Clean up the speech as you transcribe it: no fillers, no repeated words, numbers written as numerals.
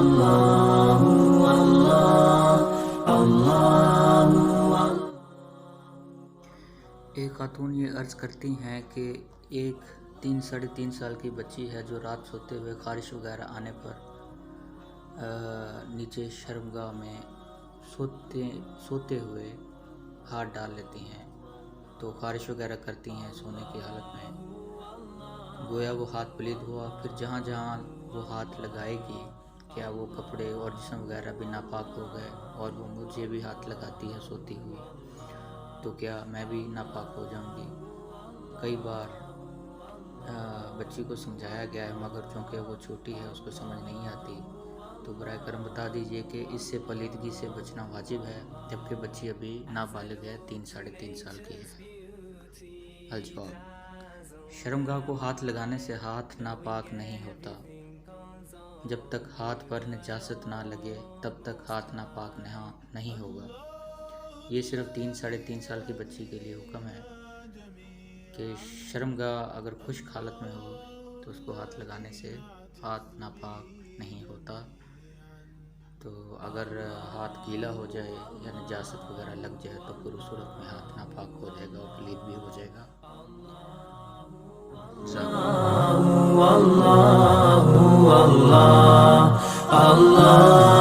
اللہ اللہ اللہ۔ ایک خاتون یہ عرض کرتی ہیں کہ ایک 3 سال کی بچی ہے جو رات سوتے ہوئے خارش وغیرہ آنے پر نیچے شرمگاہ میں سوتے ہوئے ہاتھ ڈال لیتی ہیں، تو خارش وغیرہ کرتی ہیں سونے کی حالت میں، گویا وہ ہاتھ پلید ہوا، پھر جہاں جہاں وہ ہاتھ لگائے گی کیا وہ کپڑے اور جسم وغیرہ بھی ناپاک ہو گئے، اور وہ مجھے بھی ہاتھ لگاتی ہے سوتی ہوئی، تو کیا میں بھی ناپاک ہو جاؤں گی؟ کئی بار بچی کو سمجھایا گیا ہے، مگر چونکہ وہ چھوٹی ہے اس کو سمجھ نہیں آتی، تو براہ کرم بتا دیجئے کہ اس سے پلیدگی سے بچنا واجب ہے جبکہ بچی ابھی نابالغ ہے، 3 سال کی ہے۔ الجواب: شرمگاہ کو ہاتھ لگانے سے ہاتھ ناپاک نہیں ہوتا، جب تک ہاتھ پر نجاست نہ لگے تب تک ہاتھ ناپاک نہیں ہوگا۔ یہ صرف 3 سال کی بچی کے لیے حکم ہے کہ شرمگاہ اگر خشک حالت میں ہو تو اس کو ہاتھ لگانے سے ہاتھ ناپاک نہیں ہوتا، تو اگر ہاتھ گیلا ہو جائے یا نجاست وغیرہ لگ جائے تو پھر اس صورت میں ہاتھ ناپاک ہو جائے گا اور پلید بھی ہو جائے گا۔ اللہ اللہ اللہ۔